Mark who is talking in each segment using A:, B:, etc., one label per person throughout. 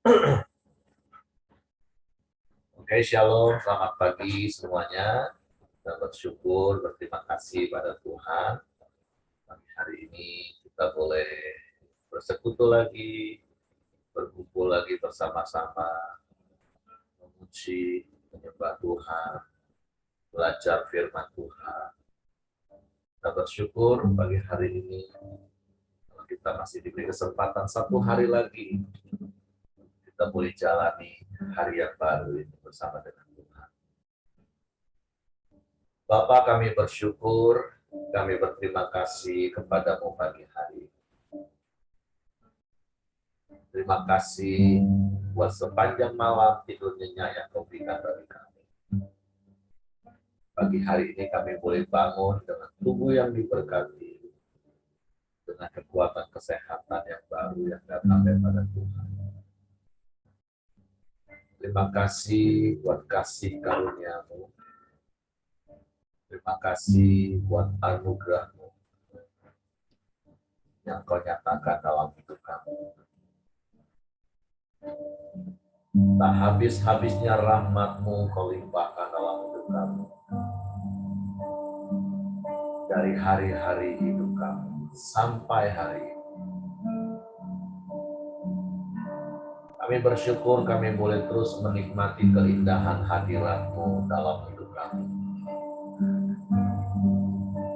A: Oke, shalom, selamat pagi semuanya. Kita bersyukur, berterima kasih pada Tuhan. Pagi hari ini kita boleh bersekutu lagi, berkumpul lagi bersama-sama, memuji, menyembah Tuhan, belajar firman Tuhan. Kita bersyukur pagi hari ini kita masih diberi kesempatan satu hari lagi. Kita boleh jalani hari yang baru ini bersama dengan Tuhan. Bapa, kami bersyukur, kami berterima kasih kepadamu pagi hari. Terima kasih buat sepanjang malam tidur nyenyak yang kau berikan bagi kami. Pagi hari ini kami boleh bangun dengan tubuh yang diberkati, dengan kekuatan kesehatan yang baru yang datang daripada Tuhan. Terima kasih buat kasih karunia-Mu. Terima kasih buat anugerah-Mu yang kau nyatakan dalam hidup kami. Tak habis-habisnya rahmat-Mu kau limpahkan dalam hidup kami. Dari hari-hari hidup kami sampai hari ini. Kami bersyukur kami boleh terus menikmati keindahan hadirat-Mu dalam hidup kami.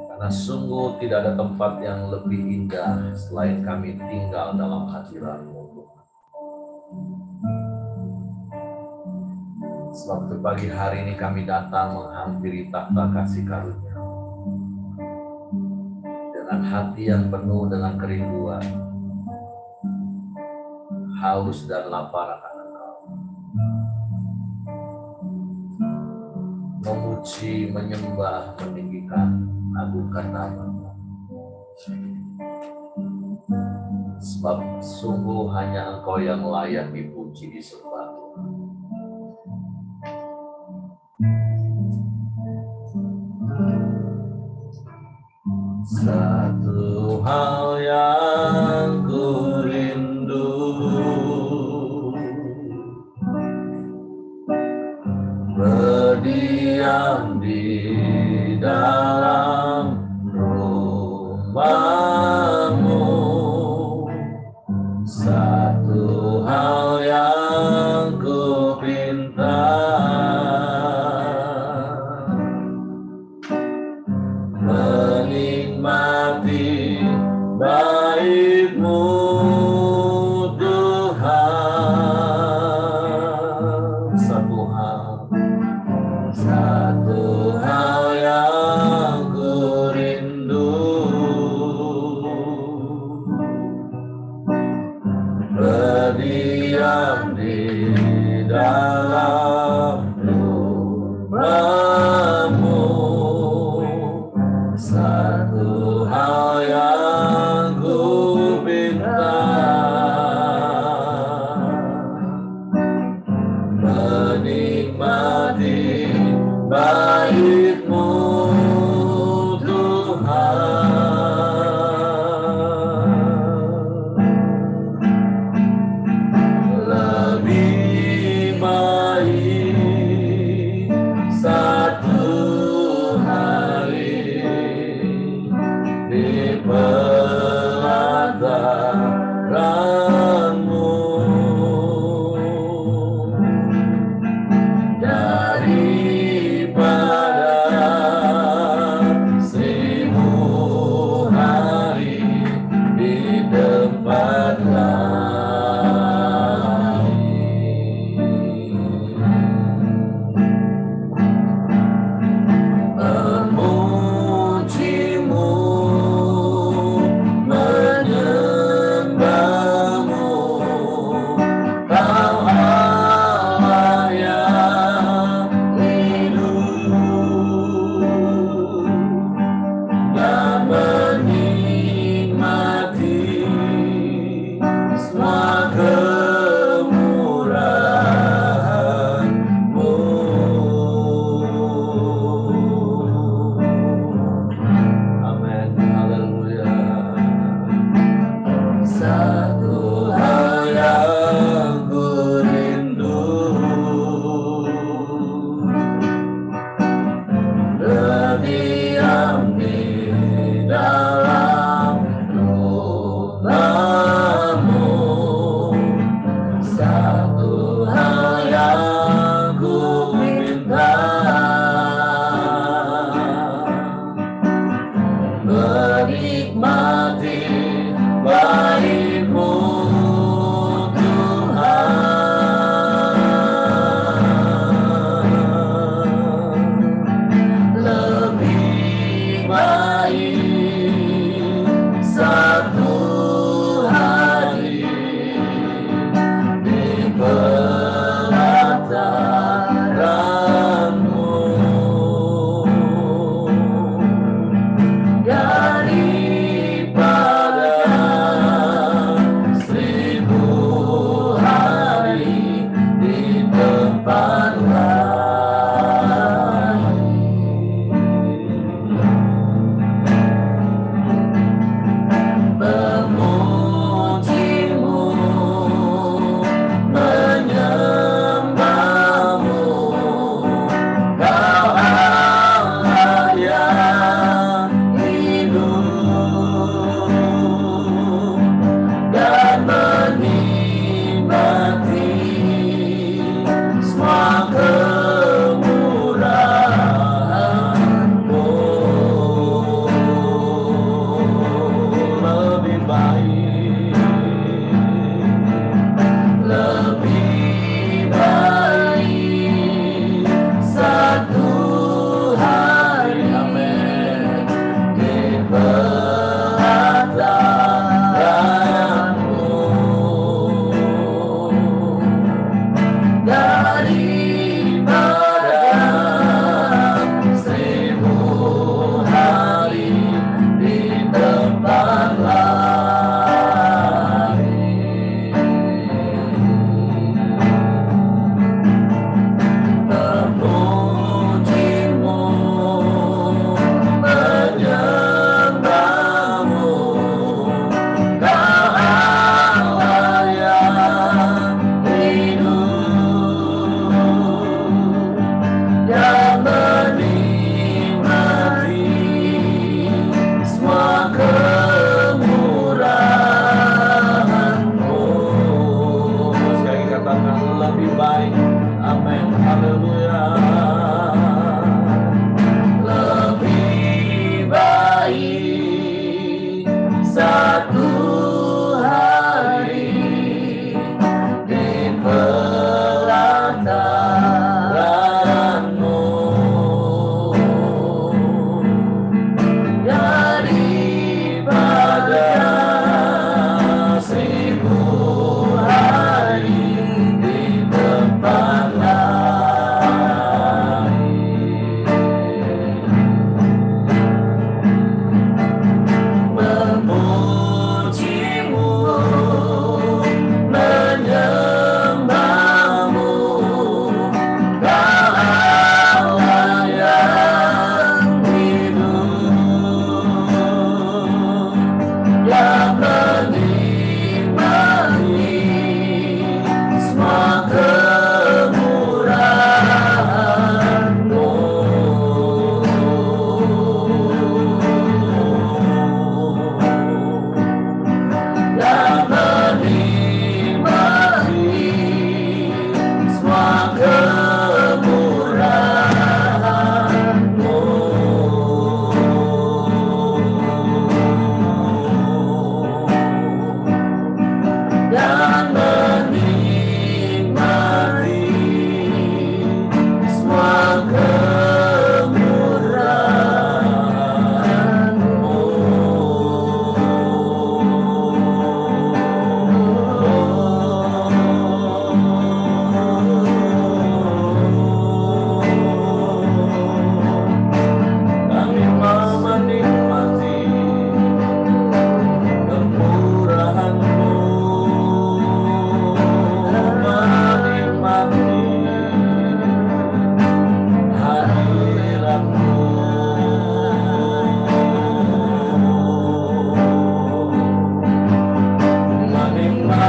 A: Karena sungguh tidak ada tempat yang lebih indah selain kami tinggal dalam hadirat-Mu. Sebab pagi hari ini kami datang menghampiri takhta kasih karunia dengan hati yang penuh dengan kerinduan, haus dan lapar akan Engkau. Memuji, menyembah, meninggikan, agungkan nama-Mu. Sebab sungguh hanya Engkau yang layak dipuji, disembah. Satu hal yang ku rindu, berdiam di dalam rumah-Mu. Satu hal yang ku pinta, menikmati baik-Mu Tuhan. Satu hal yang ku rindu, berdiam di dalam rumah-Mu. Satu hal yang ku minta, menikmati baik-Mu Tuhan. Lebih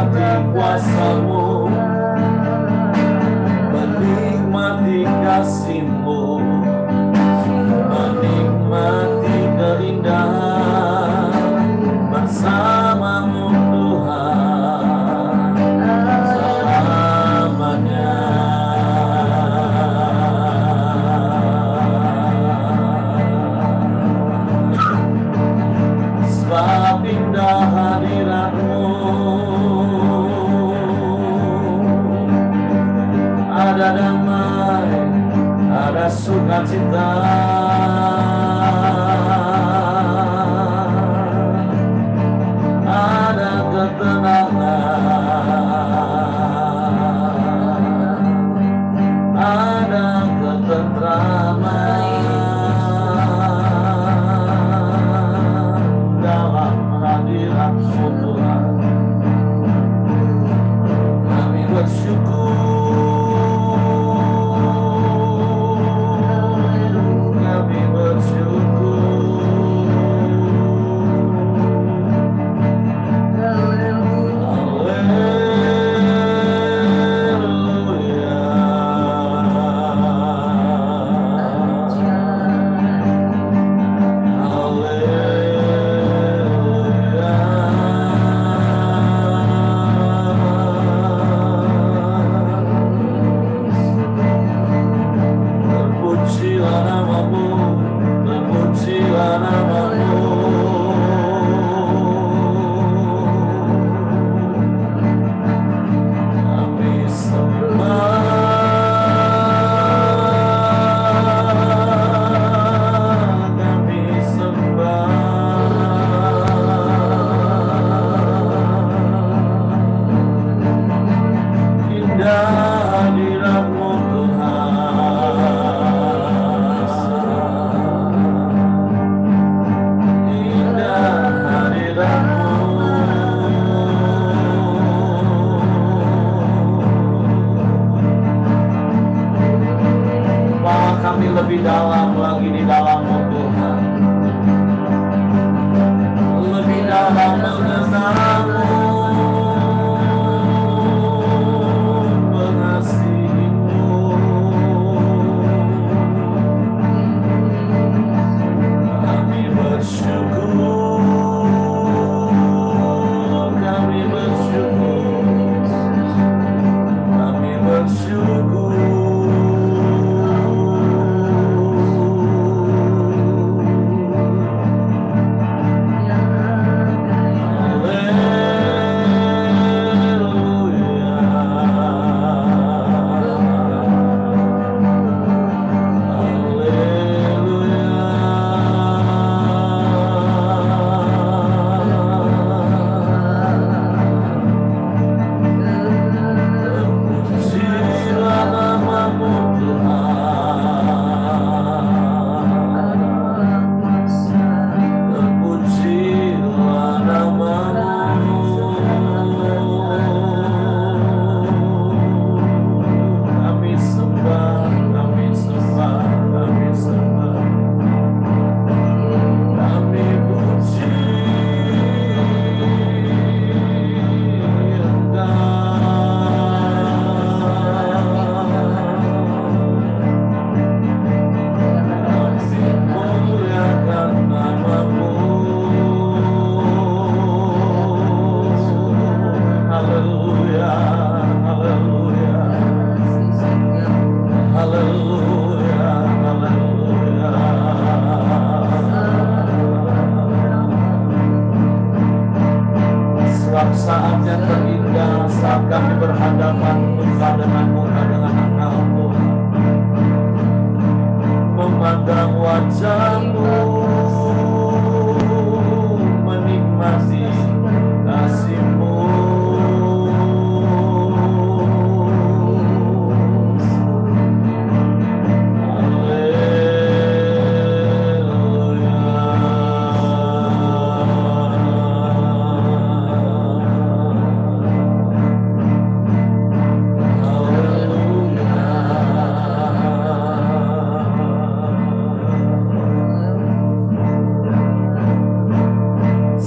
A: menikmati kuasa-Mu, menikmati kasih-Mu, menikmati keindahan bersama-Mu Tuhan selamanya. Sebab indah hadirat-Mu, ada damai, ada sukacita, ada ketenangan, ada ketentraman dalam hadirat-Mu Tuhan. Kami bersyukur, kami bersyukur. Terpujilah nama-Mu, terpujilah nama-Mu. Kami sembah, kami sembah. Indah hadirat-Mu Tuhan, indah hadirat-Mu. Bawa kami lebih dalam lagi di dalam-Mu Tuhan, lebih dalam mengenal-Mu, mengasihi-Mu. Kami bersyukur, kami bersyukur, kami bersyukur. Terpujilah nama-Mu Tuhan, terpujilah nama-Mu. Kami sembah, kami sembah, kami sembah, kami puji Engkau, kami muliakan nama-Mu. Haleluya, haleluya, haleluya, haleluya. Sebab saatnya terindah saat kami berhadapan muka dengan muka dengan Engkau Tuhan, memandang wajah-Mu, menikmati kasih-Mu.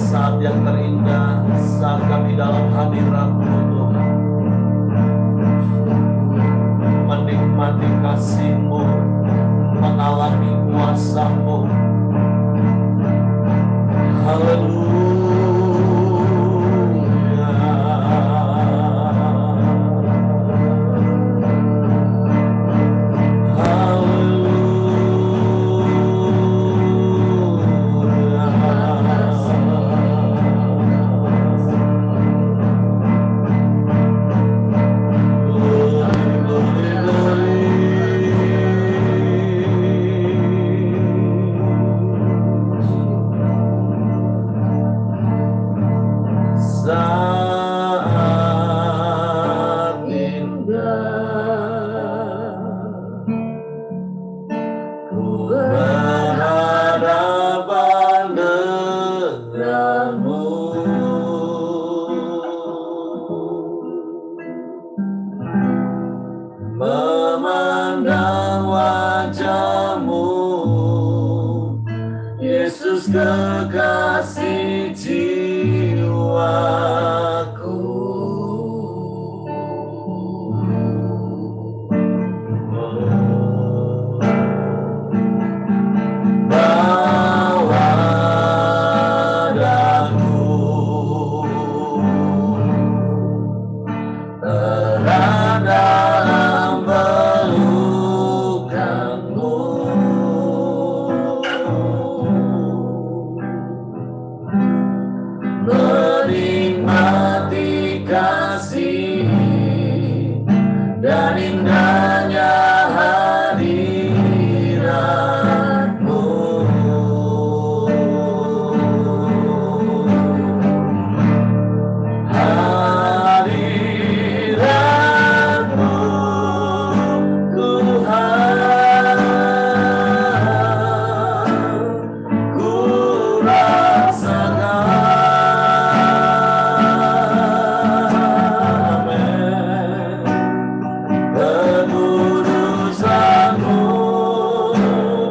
A: Saat yang terindah saat kami kasih-Mu, mengalami kuasa-Mu. Haleluya. Saat indah ku berhadapan denganmu, memandang wajah-Mu, Yesus kekasih jiwaku. Bawa daku erat dalam pelukan-Mu, menikmati kasih dan indahnya hadirat-Mu. Hadirat-Mu Tuhan, ku rasakan. Amin. Kekudusan-Mu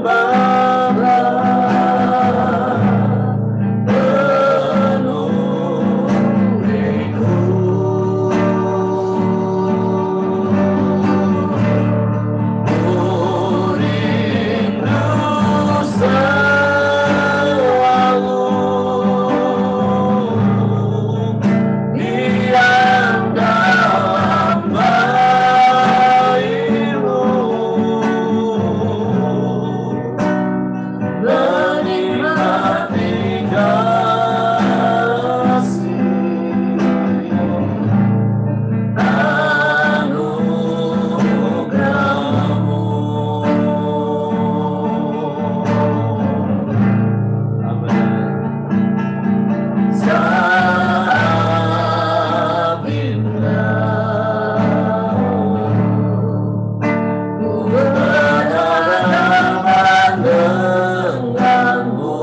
A: Bapa, penuhiku. Ku rindu selalu diam dalam bayi-Mu, menikmati kasih anugerah-Mu. Amin. Saat indah ku berhadapan denganmu,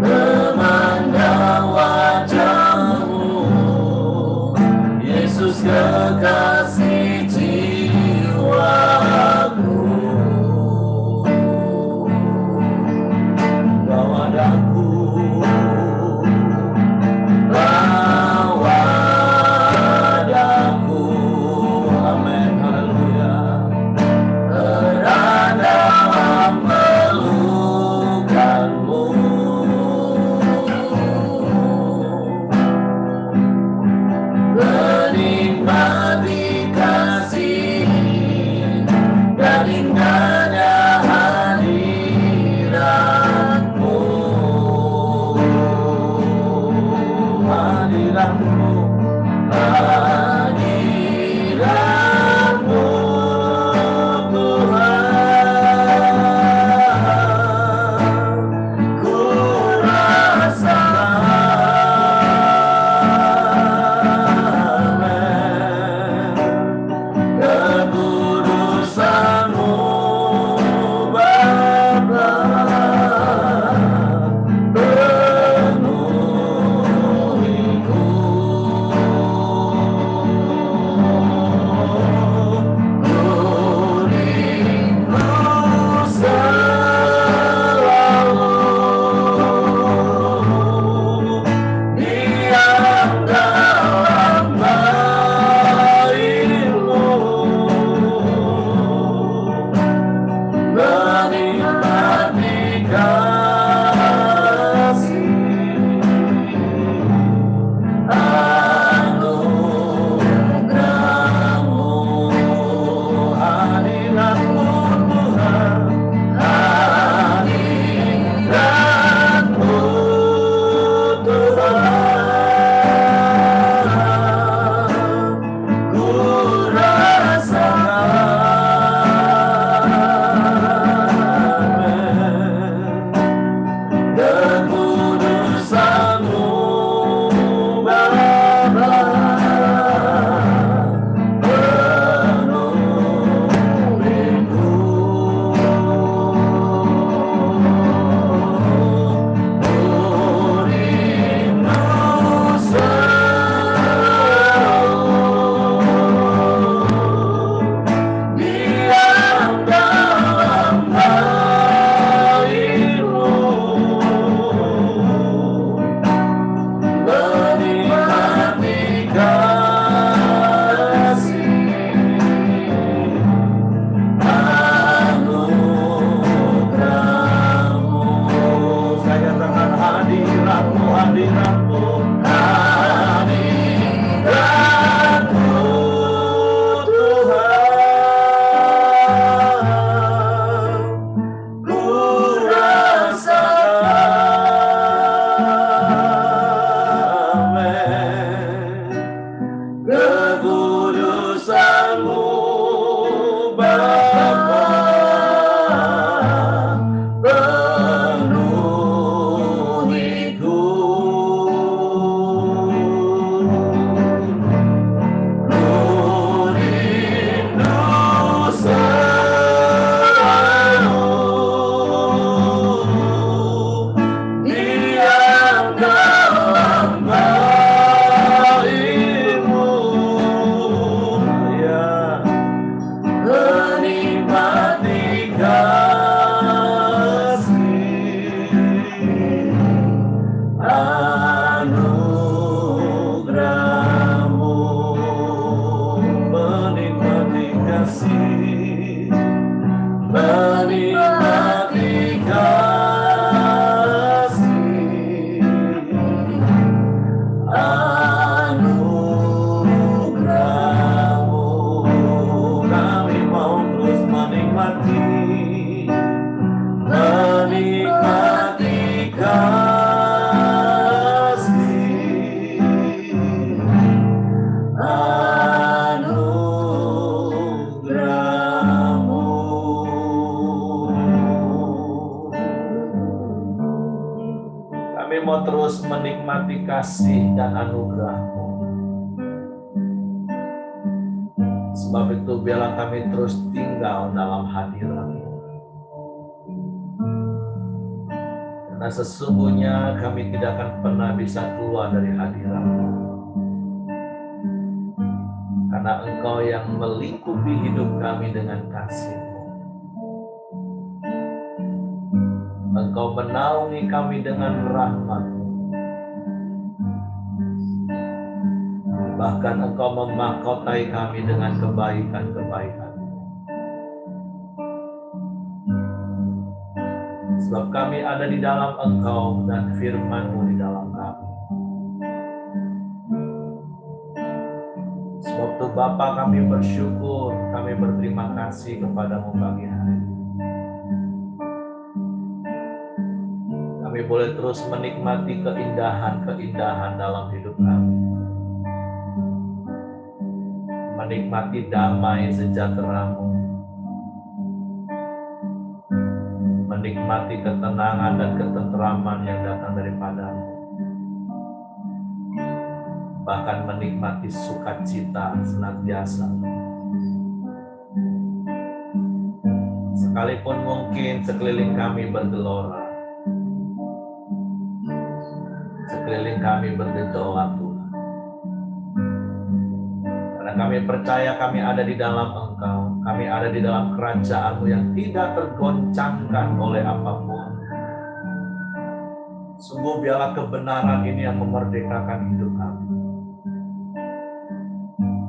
A: memandang wajah-Mu, Yesus kekasih jiwaku. Bawa daku, bawa daku, amin, haleluya, erat dalam pelukan-Mu, menikmati hadirat-Mu, hadirat-Mu Tuhan, ku rasakan kekudusan-Mu Bapa, penuhiku. Ku rindu selalu diam dalam bait-Mu, ya, menikmati kasih anugerah-Mu, menikmati kasih, menikmati kasih anugerah-Mu. Kami mau terus menikmati kasih anugerah-Mu. Kami mau terus menikmati kasih dan anugerah-Mu. Sebab itu biarlah kami terus tinggal dalam hadirat-Mu. Karena sesungguhnya kami tidak akan pernah bisa keluar dari hadirat-Mu. Karena Engkau yang melingkupi hidup kami dengan kasih-Mu. Engkau menaungi kami dengan rahmat-Mu. Bahkan Engkau memahkotai kami dengan kebaikan-kebaikan. Sebab kami ada di dalam Engkau dan firman-Mu di dalam kami. Sebab itu Bapa, kami bersyukur, kami berterima kasih kepada-Mu pagi hari ini. Kami boleh terus menikmati keindahan-keindahan dalam hidup kami. Menikmati damai sejahtera-Mu. Menikmati ketenangan dan ketenteraman yang datang daripada-Mu. Bahkan menikmati sukacita senantiasa. Sekalipun mungkin sekeliling kami bergelora, sekeliling kami bergejolak, Tuhan. Karena kami percaya kami ada di dalam Engkau, kami ada di dalam kerajaan-Mu yang tidak tergoncangkan oleh apapun. Sungguh biarlah kebenaran ini yang memerdekakan hidup kami.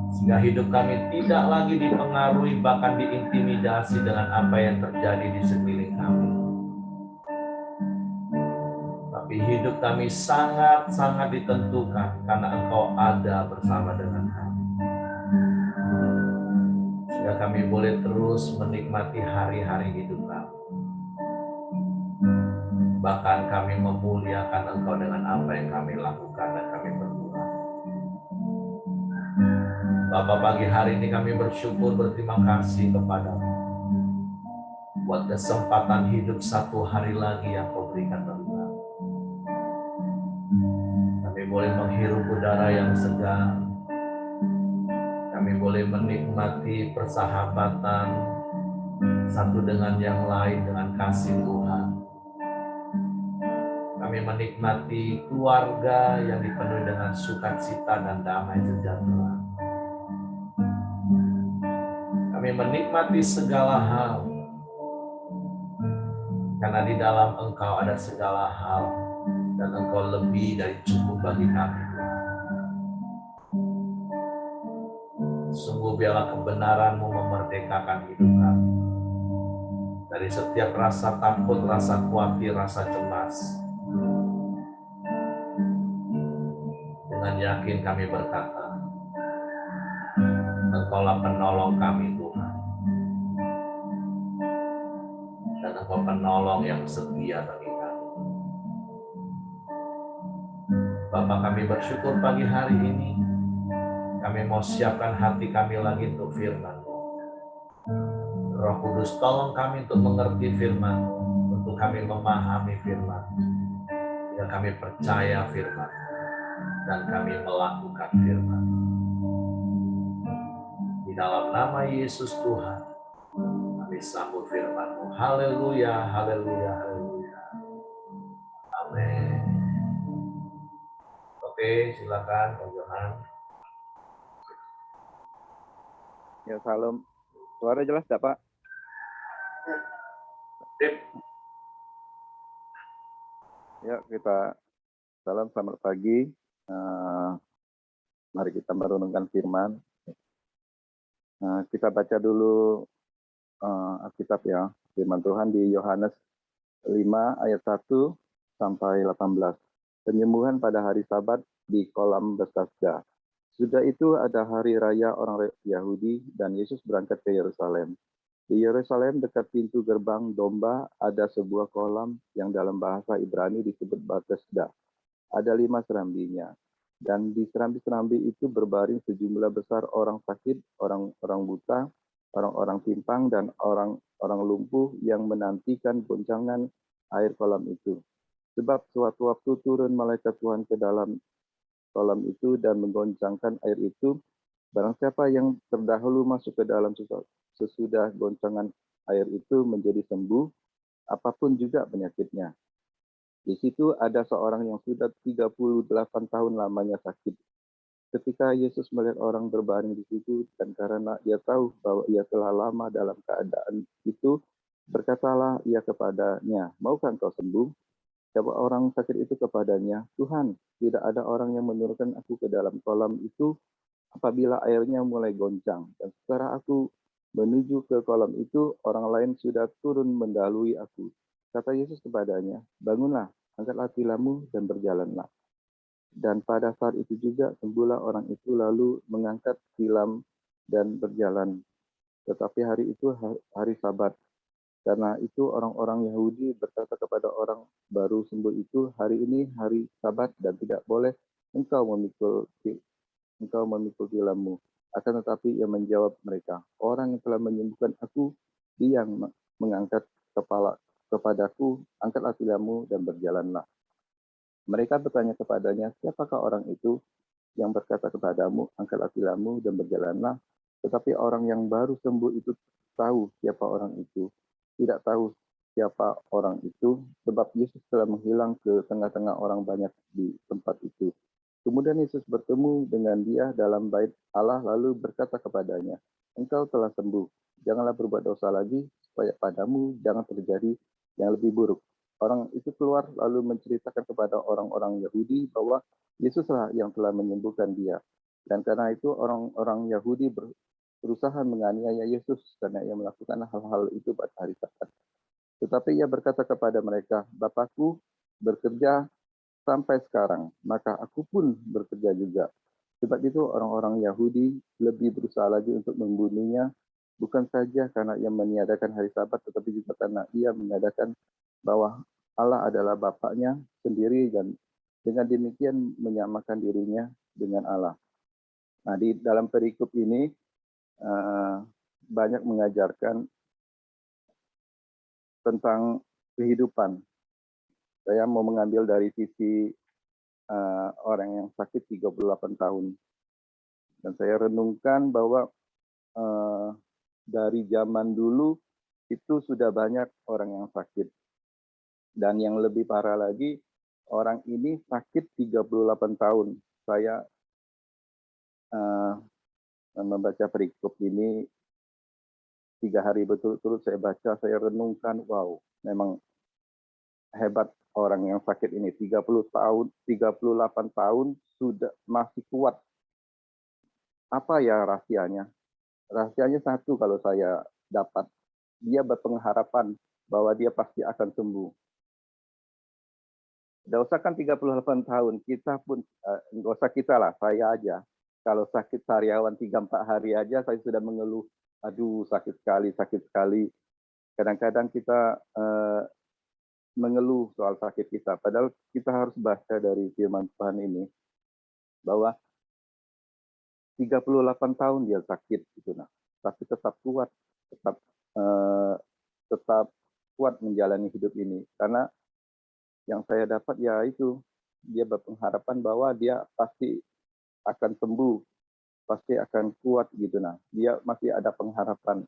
A: Sehingga hidup kami tidak lagi dipengaruhi, bahkan diintimidasi dengan apa yang terjadi di sekeliling kami. Tapi hidup kami sangat-sangat ditentukan karena Engkau ada bersama dengan kami. Sehingga kami boleh terus menikmati hari-hari hidup kami. Bahkan kami memuliakan Engkau dengan apa yang kami lakukan dan kami berbuat. Bapa, pagi hari ini kami bersyukur, berterima kasih kepada-Mu buat kesempatan hidup satu hari lagi yang Kau berikan bagi kami. Kami boleh menghirup udara yang segar. Kami boleh menikmati persahabatan satu dengan yang lain dengan kasih Tuhan. Kami menikmati keluarga yang dipenuhi dengan sukacita dan damai sejahtera. Kami menikmati segala hal, karena di dalam Engkau ada segala hal, dan Engkau lebih dari cukup bagi kami. Sungguh biarlah kebenaran-Mu memerdekakan hidup kami dari setiap rasa takut, rasa khawatir, rasa cemas. Dengan yakin kami berkata, Engkaulah penolong kami Tuhan. Dan Engkau penolong yang setia bagi kami. Bapa, kami bersyukur pagi hari ini. Kami mau siapkan hati kami lagi untuk firman. Roh Kudus, tolong kami untuk mengerti firman, untuk kami memahami firman, sehingga kami percaya firman, dan kami melakukan firman. Di dalam nama Yesus Tuhan, kami sambut firman-Mu. Haleluya, haleluya, haleluya. Amin. Oke, silakan Pak Johan.
B: Ya, salam. Suara jelas tidak, Pak?
A: Sip.
B: Ya, kita salam, selamat pagi. Mari kita merenungkan firman. Kita baca dulu Alkitab ya. Firman Tuhan di Yohanes 5 ayat 1 sampai 18. Penyembuhan pada hari Sabat di kolam Bethesda. Sudah itu ada hari raya orang Yahudi dan Yesus berangkat ke Yerusalem. Di Yerusalem dekat pintu gerbang domba ada sebuah kolam yang dalam bahasa Ibrani disebut Bethesda. Ada 5 serambinya. Dan di serambi-serambi itu berbaring sejumlah besar orang sakit, orang-orang buta, orang-orang timpang, dan orang-orang lumpuh yang menantikan goncangan air kolam itu. Sebab suatu waktu turun malaikat Tuhan ke dalam kolam itu dan menggoncangkan air itu. Barang siapa yang terdahulu masuk ke dalam sesudah goncangan air itu menjadi sembuh, apapun juga penyakitnya. Di situ ada seorang yang sudah 38 tahun lamanya sakit. Ketika Yesus melihat orang berbaring di situ, dan karena ia tahu bahwa ia telah lama dalam keadaan itu, berkatalah ia kepadanya, "Maukah engkau sembuh?" Jawab orang sakit itu kepadanya, "Tuhan, tidak ada orang yang menurunkan aku ke dalam kolam itu apabila airnya mulai goncang. Dan setelah aku menuju ke kolam itu, orang lain sudah turun mendahului aku." Kata Yesus kepadanya, "Bangunlah, angkatlah tilammu dan berjalanlah." Dan pada saat itu juga sembuhlah orang itu lalu mengangkat tilam dan berjalan. Tetapi hari itu hari Sabat. Karena itu orang-orang Yahudi berkata kepada orang baru sembuh itu, "Hari ini hari Sabat dan tidak boleh engkau memikul tilammu." Akan tetapi ia menjawab mereka, "Orang yang telah menyembuhkan aku, dia yang mengangkat kepala kepadaku, angkatlah tilammu dan berjalanlah." Mereka bertanya kepadanya, "Siapakah orang itu yang berkata kepadamu, angkatlah tilammu dan berjalanlah?" Tetapi orang yang baru sembuh itu tahu siapa orang itu. Tidak tahu siapa orang itu, sebab Yesus telah menghilang ke tengah-tengah orang banyak di tempat itu. Kemudian Yesus bertemu dengan dia dalam bait Allah lalu berkata kepadanya, "Engkau telah sembuh, janganlah berbuat dosa lagi, supaya padamu jangan terjadi yang lebih buruk." Orang itu keluar lalu menceritakan kepada orang-orang Yahudi bahwa Yesuslah yang telah menyembuhkan dia. Dan karena itu orang-orang Yahudi berusaha menganiaya Yesus karena ia melakukan hal-hal itu pada hari Sabat. Tetapi ia berkata kepada mereka, "Bapakku bekerja sampai sekarang, maka aku pun bekerja juga." Sebab itu orang-orang Yahudi lebih berusaha lagi untuk membunuhnya, bukan saja karena ia meniadakan hari Sabat, tetapi juga karena ia meniadakan bahwa Allah adalah Bapaknya sendiri dan dengan demikian menyamakan dirinya dengan Allah. Nah, di dalam perikop ini banyak mengajarkan tentang kehidupan. Saya mau mengambil dari sisi orang yang sakit 38 tahun. Dan saya renungkan bahwa dari zaman dulu itu sudah banyak orang yang sakit. Dan yang lebih parah lagi, orang ini sakit 38 tahun. Saya membaca perikop ini 3 hari berturut-turut saya baca, saya renungkan, wow, memang hebat orang yang sakit ini. 30 tahun, 38 tahun sudah masih kuat. Apa ya rahasianya? Rahasianya satu kalau saya dapat, dia berpengharapan bahwa dia pasti akan sembuh. Nggak usah kan 38 tahun, kita pun, nggak usah kita lah, saya aja. Kalau sakit sariawan 3-4 hari aja saya sudah mengeluh, "Aduh sakit sekali sakit sekali." Kadang-kadang kita, mengeluh soal sakit kita, padahal kita harus baca dari firman Tuhan ini, bahwa 38 tahun dia sakit gitu nah, tapi tetap kuat, tetap, eee, tetap kuat menjalani hidup ini. Karena yang saya dapat ya itu, dia berpengharapan bahwa dia pasti akan sembuh, pasti akan kuat gitu nah. Dia masih ada pengharapan.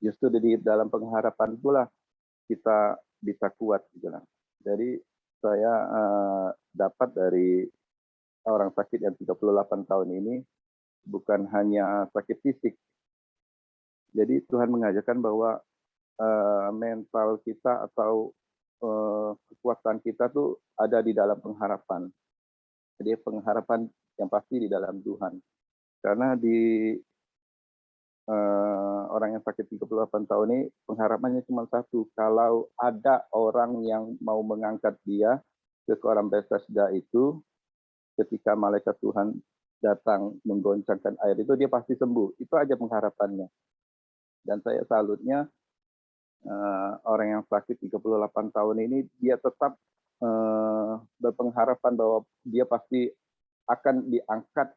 B: Justru di dalam pengharapan itulah kita bisa kuat gitu nah. Jadi saya, dapat dari orang sakit yang 38 tahun ini bukan hanya sakit fisik. Jadi Tuhan mengajarkan bahwa, mental kita atau, kekuatan kita tuh ada di dalam pengharapan. Jadi pengharapan yang pasti di dalam Tuhan. Karena di, orang yang sakit 38 tahun ini pengharapannya cuma satu, kalau ada orang yang mau mengangkat dia ke kolam Bethesda itu, ketika malaikat Tuhan datang menggoncangkan air itu, dia pasti sembuh. Itu aja pengharapannya. Dan saya salutnya, orang yang sakit 38 tahun ini, dia tetap, berpengharapan bahwa dia pasti akan diangkat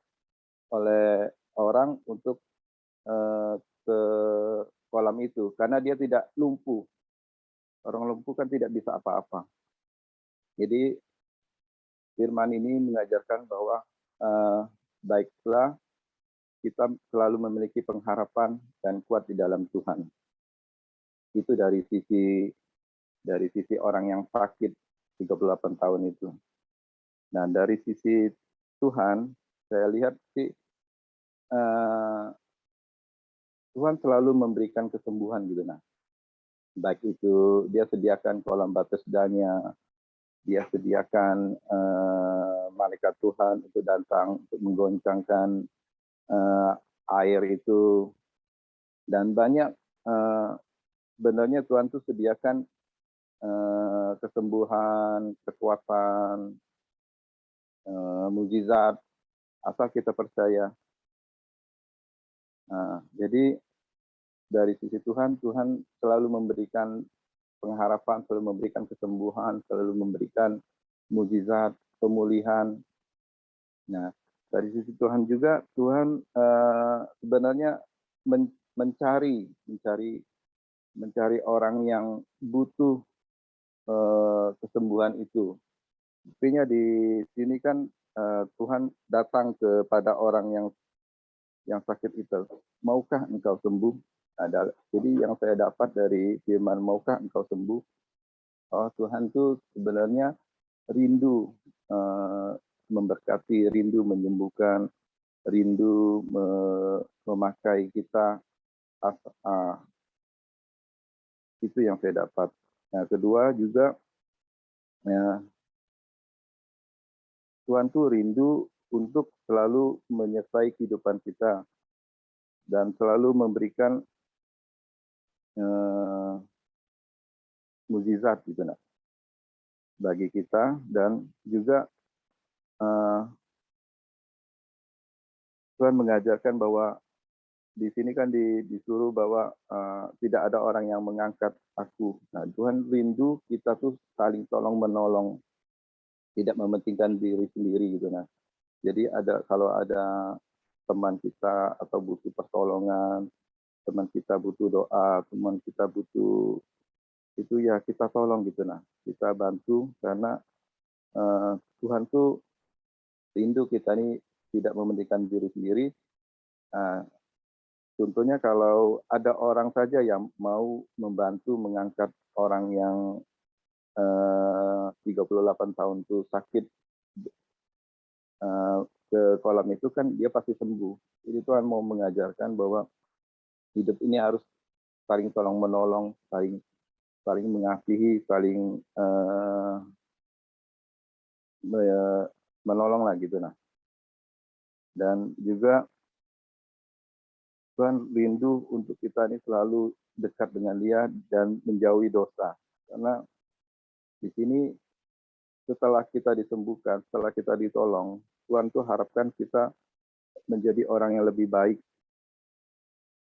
B: oleh orang untuk, ke kolam itu, karena dia tidak lumpuh. Orang lumpuh kan tidak bisa apa-apa. Jadi firman ini mengajarkan bahwa, baiklah kita selalu memiliki pengharapan dan kuat di dalam Tuhan. Itu dari sisi orang yang sakit 38 tahun itu. Nah, dari sisi Tuhan, saya lihat sih, Tuhan selalu memberikan kesembuhan gitu nah. Baik itu dia sediakan kolam Bethesda-nya, dia sediakan, malaikat Tuhan untuk datang untuk menggoncangkan, air itu, dan banyak, sebenarnya Tuhan tuh sediakan, kesembuhan, kekuatan, mukjizat, asal kita percaya. Jadi dari sisi Tuhan, Tuhan selalu memberikan pengharapan, selalu memberikan kesembuhan, selalu memberikan mukjizat, pemulihan. Nah, dari sisi Tuhan juga, Tuhan, sebenarnya mencari mencari mencari orang yang butuh, kesembuhan itu. Buktinya di sini kan, Tuhan datang kepada orang yang sakit itu, "Maukah engkau sembuh?" Jadi yang saya dapat dari firman "Maukah engkau sembuh?" Oh, Tuhan tuh sebenarnya rindu, memberkati, rindu menyembuhkan, rindu memakai kita, as itu yang saya dapat. Nah, kedua juga, ya, Tuhan tuh rindu untuk selalu menyertai kehidupan kita dan selalu memberikan, eee, mukjizat gitu nah, bagi kita dan juga, eee, Tuhan mengajarkan bahwa di sini kan disuruh bahwa, tidak ada orang yang mengangkat aku. Nah, Tuhan rindu kita tuh saling tolong-menolong, tidak mementingkan diri sendiri gitu nah. Jadi kalau ada teman kita atau butuh pertolongan, teman kita butuh doa, teman kita butuh itu ya kita tolong gitu nah, kita bantu karena, Tuhan tuh rindu kita ini tidak mementingkan diri sendiri. Nah, contohnya kalau ada orang saja yang mau membantu mengangkat orang yang, 38 tahun itu sakit, ke kolam itu kan dia pasti sembuh. Jadi Tuhan mau mengajarkan bahwa hidup ini harus saling tolong-menolong, saling saling mengasihi, saling, me menolong lah gitu nah. Dan juga Tuhan rindu untuk kita ini selalu dekat dengan Dia dan menjauhi dosa. Karena di sini setelah kita disembuhkan, setelah kita ditolong, Tuhan tuh harapkan kita menjadi orang yang lebih baik.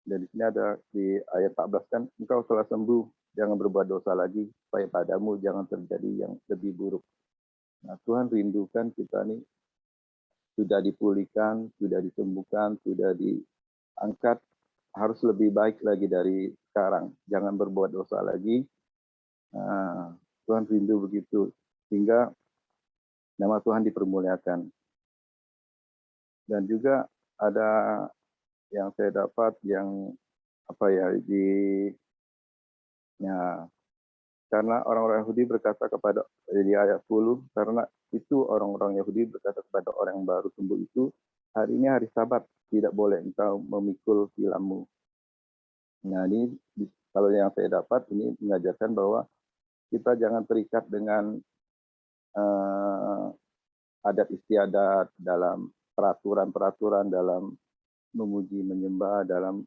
B: Dan di sini ada di ayat 14 kan, engkau telah sembuh, jangan berbuat dosa lagi, supaya padamu jangan terjadi yang lebih buruk. Nah, Tuhan rindukan kita nih sudah dipulihkan, sudah disembuhkan, sudah diangkat, harus lebih baik lagi dari sekarang. Jangan berbuat dosa lagi. Nah, Tuhan rindu begitu, sehingga nama Tuhan dipermuliakan. Dan juga ada yang saya dapat yang ya, karena orang-orang Yahudi berkata kepada di ayat 10, karena itu orang-orang Yahudi berkata kepada orang yang baru sembuh itu, hari ini hari Sabat, tidak boleh engkau memikul tilammu. Nah, ini kalau yang saya dapat ini mengajarkan bahwa kita jangan terikat dengan adat istiadat, dalam peraturan-peraturan, dalam memuji menyembah, dalam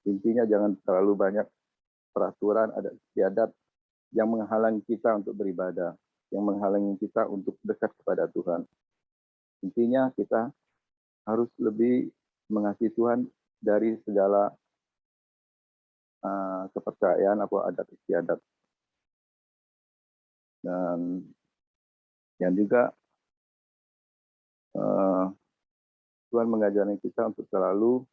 B: intinya jangan terlalu banyak peraturan, adat istiadat yang menghalangi kita untuk beribadah, yang menghalangi kita untuk dekat kepada Tuhan. Intinya kita harus lebih mengasihi Tuhan dari segala kepercayaan atau adat istiadat. Dan yang juga Tuhan mengajarkan kita untuk selalu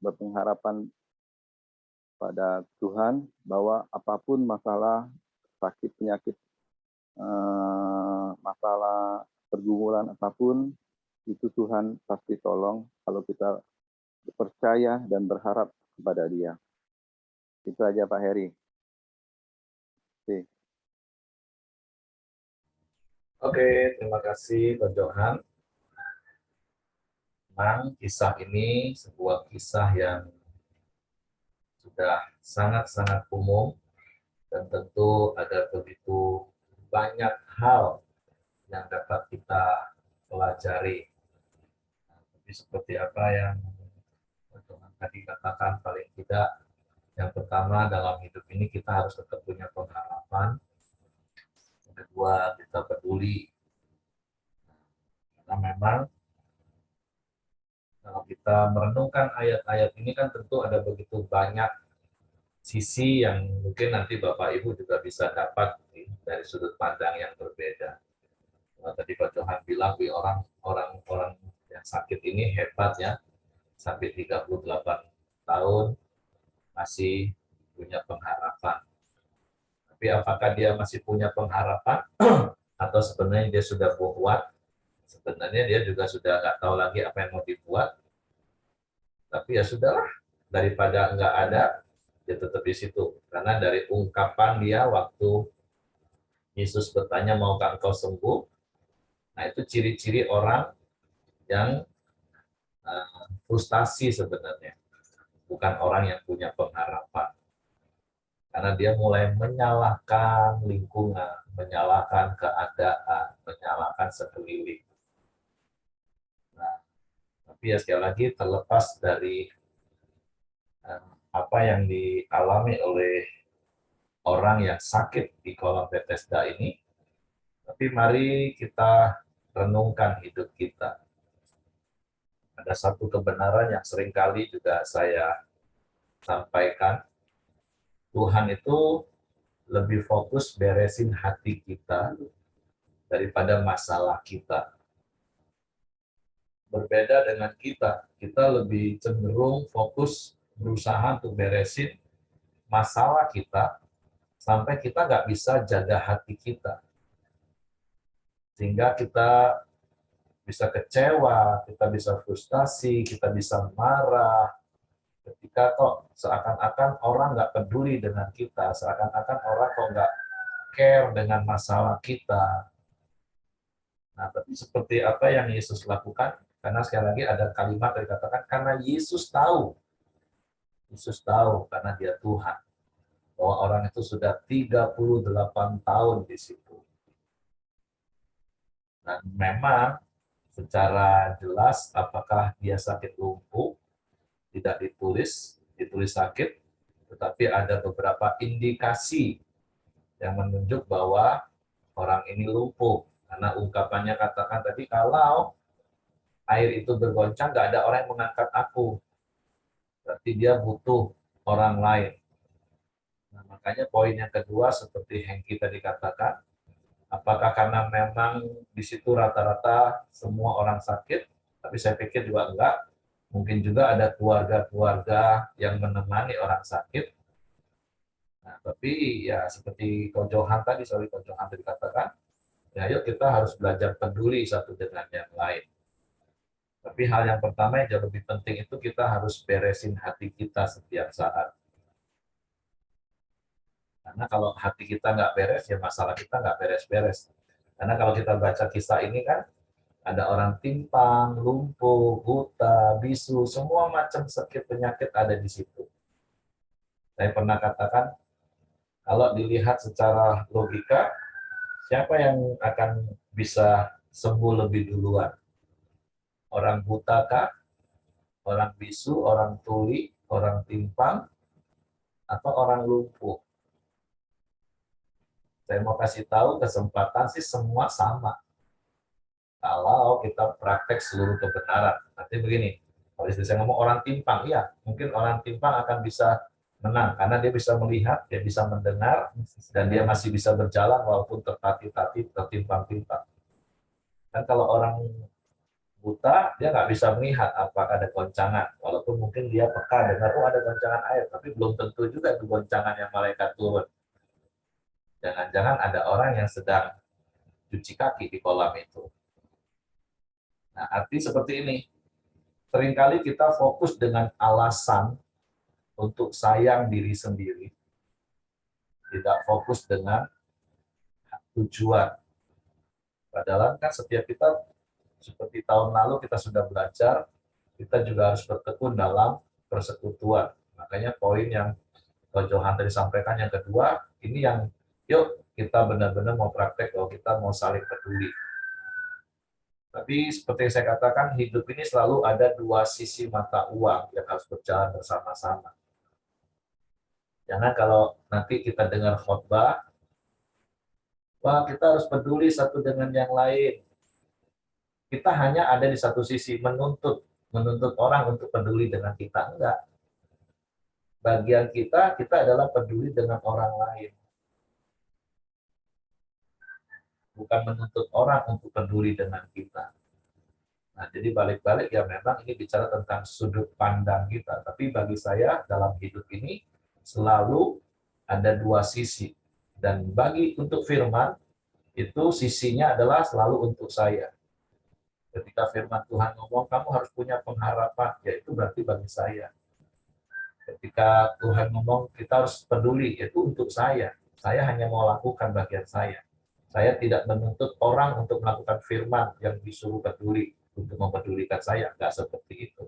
B: berpengharapan pada Tuhan, bahwa apapun masalah, sakit, penyakit, masalah pergumulan apapun, itu Tuhan pasti tolong kalau kita percaya dan berharap kepada Dia. Itu aja Pak Heri.
A: Oke, terima kasih Pak Johan. Memang kisah ini sebuah kisah yang sudah sangat-sangat umum dan tentu ada begitu banyak hal yang dapat kita pelajari. Tapi seperti apa yang Pak Johan tadi katakan, paling tidak yang pertama dalam hidup ini kita harus tetap punya pengharapan. Yang kedua, kita peduli. Karena memang kalau kita merenungkan ayat-ayat ini kan tentu ada begitu banyak sisi yang mungkin nanti Bapak Ibu juga bisa dapat dari sudut pandang yang berbeda. Nah, tadi Pak Johan bilang orang yang sakit ini hebat ya, sampai 38 tahun masih punya pengharapan. Tapi apakah dia masih punya pengharapan atau sebenarnya dia sudah buat? Sebenarnya dia juga sudah nggak tahu lagi apa yang mau dibuat. Tapi ya sudahlah, daripada nggak ada, dia tetap di situ. Karena dari ungkapan dia waktu Yesus bertanya, maukah engkau sembuh? Nah, itu ciri-ciri orang yang frustasi sebenarnya. Bukan orang yang punya pengharapan. Karena dia mulai menyalahkan lingkungan, menyalahkan keadaan, menyalahkan sekeliling. Nah, tapi ya sekali lagi terlepas dari apa yang dialami oleh orang yang sakit di kolam Bethesda ini, tapi mari kita renungkan hidup kita. Ada satu kebenaran yang seringkali juga saya sampaikan, Tuhan itu lebih fokus beresin hati kita daripada masalah kita. Berbeda dengan kita lebih cenderung fokus berusaha untuk beresin masalah kita sampai kita nggak bisa jaga hati kita. Sehingga kita bisa kecewa, kita bisa frustasi, kita bisa marah, ketika kok seakan-akan orang nggak peduli dengan kita, seakan-akan orang kok nggak care dengan masalah kita. Nah, tapi seperti apa yang Yesus lakukan, karena sekali lagi ada kalimat yang dikatakan, karena Yesus tahu karena dia Tuhan, bahwa orang itu sudah 38 tahun di situ. Dan memang secara jelas apakah dia sakit lumpuh, tidak ditulis sakit, Tetapi ada beberapa indikasi yang menunjuk bahwa orang ini lumpuh. Karena ungkapannya katakan tadi, kalau air itu bergoncang, nggak ada orang yang mengangkat aku. Berarti dia butuh orang lain. Nah, makanya poin yang kedua, seperti Hengki tadi katakan, apakah karena memang di situ rata-rata semua orang sakit, tapi saya pikir juga enggak. Mungkin juga ada keluarga-keluarga yang menemani orang sakit. Nah, tapi ya seperti Ko Johan tadi, katakan, ya yuk kita harus belajar peduli satu dengan yang lain. Tapi hal yang pertama yang jauh lebih penting itu kita harus beresin hati kita setiap saat. Karena kalau hati kita nggak beres, ya masalah kita nggak beres-beres. Karena kalau kita baca kisah ini kan, ada orang timpang, lumpuh, buta, bisu, semua macam sakit penyakit ada di situ. Saya pernah katakan, kalau dilihat secara logika, siapa yang akan bisa sembuh lebih duluan? Orang buta kah? Orang bisu, orang tuli, orang timpang, atau orang lumpuh? Saya mau kasih tahu, kesempatan sih semua sama. Kalau kita praktek seluruh kebenaran. Nanti begini, kalau istri saya ngomong orang timpang, iya, mungkin orang timpang akan bisa menang, karena dia bisa melihat, dia bisa mendengar, dan dia masih bisa berjalan walaupun tertatih-tatih, tertimpang-timpang. Kan kalau orang buta, dia nggak bisa melihat apakah ada goncangan, walaupun mungkin dia peka dengar, oh ada goncangan air, tapi belum tentu juga itu goncangan yang malaikat turun. Jangan-jangan ada orang yang sedang cuci kaki di kolam itu. Nah, arti seperti ini. Seringkali kita fokus dengan alasan untuk sayang diri sendiri, tidak fokus dengan tujuan. Padahal kan setiap kita, seperti tahun lalu kita sudah belajar, kita juga harus bertekun dalam persekutuan. Makanya poin yang Ko Johan tadi sampaikan yang kedua, ini yang yuk kita benar-benar mau praktek bahwa kita mau saling peduli. Tapi seperti yang saya katakan, hidup ini selalu ada dua sisi mata uang yang harus berjalan bersama-sama. Jangan kalau nanti kita dengar khotbah, wah kita harus peduli satu dengan yang lain. Kita hanya ada di satu sisi, menuntut orang untuk peduli dengan kita. Enggak. Bagian kita adalah peduli dengan orang lain. Bukan menuntut orang untuk peduli dengan kita. Nah, jadi balik-balik ya memang ini bicara tentang sudut pandang kita. Tapi bagi saya dalam hidup ini selalu ada dua sisi. Dan bagi untuk firman, itu sisinya adalah selalu untuk saya. Ketika firman Tuhan ngomong, kamu harus punya pengharapan, yaitu berarti bagi saya. Ketika Tuhan ngomong, kita harus peduli, itu untuk saya. Saya hanya mau lakukan bagian saya. Saya tidak menuntut orang untuk melakukan firman yang disuruh peduli, untuk mempedulikan saya. Nggak seperti itu.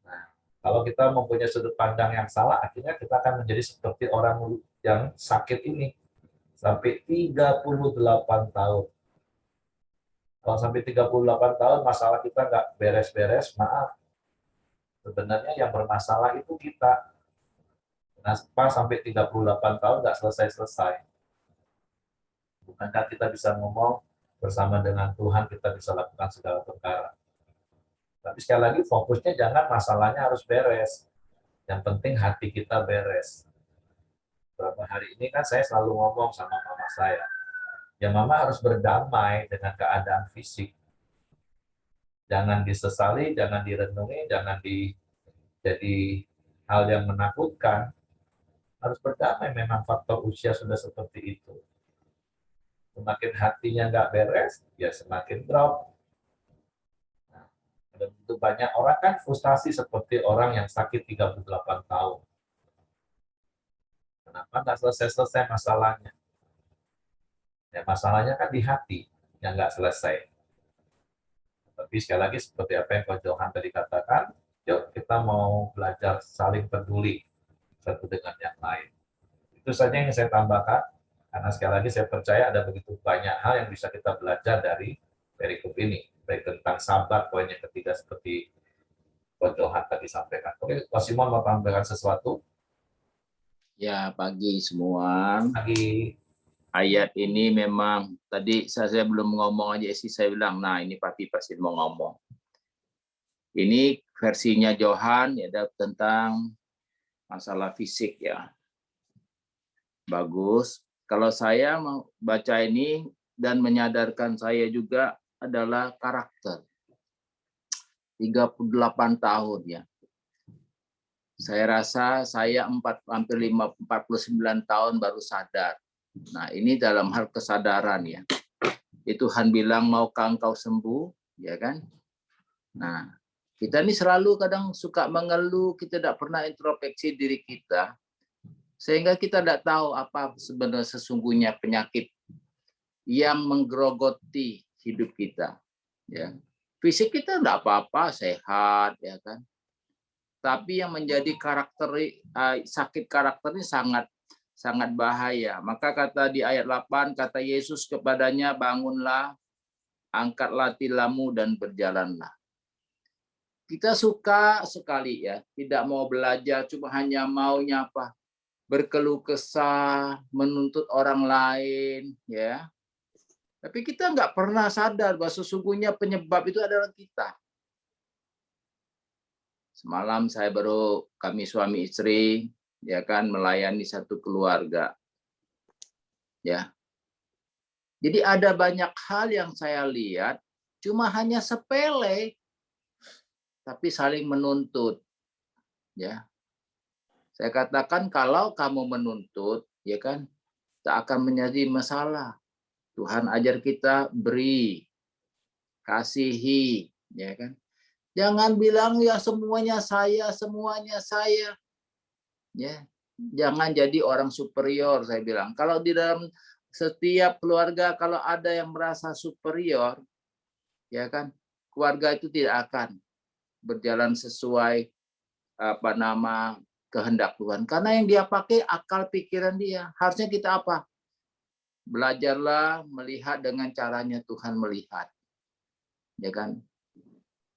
A: Nah, kalau kita mempunyai sudut pandang yang salah, akhirnya kita akan menjadi seperti orang yang sakit ini. Sampai 38 tahun. Kalau sampai 38 tahun masalah kita nggak beres-beres, maaf. Sebenarnya yang bermasalah itu kita. Kenapa sampai 38 tahun nggak selesai-selesai? Bukankah kita bisa ngomong bersama dengan Tuhan, kita bisa lakukan segala perkara. Tapi sekali lagi fokusnya jangan masalahnya harus beres. Yang penting hati kita beres. Beberapa hari ini kan saya selalu ngomong sama mama saya, ya mama harus berdamai dengan keadaan fisik. Jangan disesali, jangan direnungi, jangan jadi hal yang menakutkan. Harus berdamai, memang faktor usia sudah seperti itu. Semakin hatinya nggak beres, ya semakin drop. Nah, begitu banyak orang kan frustasi seperti orang yang sakit 38 tahun. Kenapa nggak selesai-selesai masalahnya? Ya masalahnya kan di hati, yang nggak selesai. Tapi sekali lagi seperti apa yang Ko Johan tadi katakan, yuk kita mau belajar saling peduli satu dengan yang lain. Itu saja yang saya tambahkan, karena sekali lagi saya percaya ada begitu banyak hal yang bisa kita belajar dari perikop ini, baik tentang sabar, poin yang ketiga seperti Ko Johan tadi sampaikan. Oke, Ko Simon mau tambahkan sesuatu?
C: Ya, pagi semua.
A: Pagi.
C: Ayat ini memang tadi saya belum ngomong aja sih, saya bilang, nah ini Papi pasti mau ngomong. Ini versinya Johan ya tentang masalah fisik ya. Bagus. Kalau saya mau baca ini dan menyadarkan saya juga adalah karakter. 38 tahun ya. Saya rasa saya hampir 49 tahun baru sadar. Nah, ini dalam hal kesadaran ya. Tuhan bilang maukah engkau sembuh, ya kan? Nah, kita ini selalu kadang suka mengeluh, kita tidak pernah introspeksi diri kita, sehingga kita tidak tahu apa sebenarnya sesungguhnya penyakit yang menggerogoti hidup kita. Ya, fisik kita tidak apa-apa, sehat, ya kan? Tapi yang menjadi sakit karakter ini sangat bahaya. Maka kata di ayat 8, kata Yesus kepadanya, bangunlah, angkatlah tilammu dan berjalanlah. Kita suka sekali ya, tidak mau belajar, cuma hanya maunya apa? Berkeluh kesah, menuntut orang lain, ya. Tapi kita nggak pernah sadar bahwa sesungguhnya penyebab itu adalah kita. Semalam kami suami istri, ya kan, melayani satu keluarga. Ya. Jadi ada banyak hal yang saya lihat cuma hanya sepele tapi saling menuntut. Ya. Saya katakan kalau kamu menuntut, ya kan, tak akan menjadi masalah. Tuhan ajar kita beri, kasihi, ya kan. Jangan bilang ya semuanya saya. Ya. Jangan jadi orang superior, saya bilang. Kalau di dalam setiap keluarga kalau ada yang merasa superior, ya kan, keluarga itu tidak akan berjalan sesuai kehendak Tuhan. Karena yang dia pakai akal pikiran dia. Harusnya kita apa? Belajarlah melihat dengan caranya Tuhan melihat. Ya kan?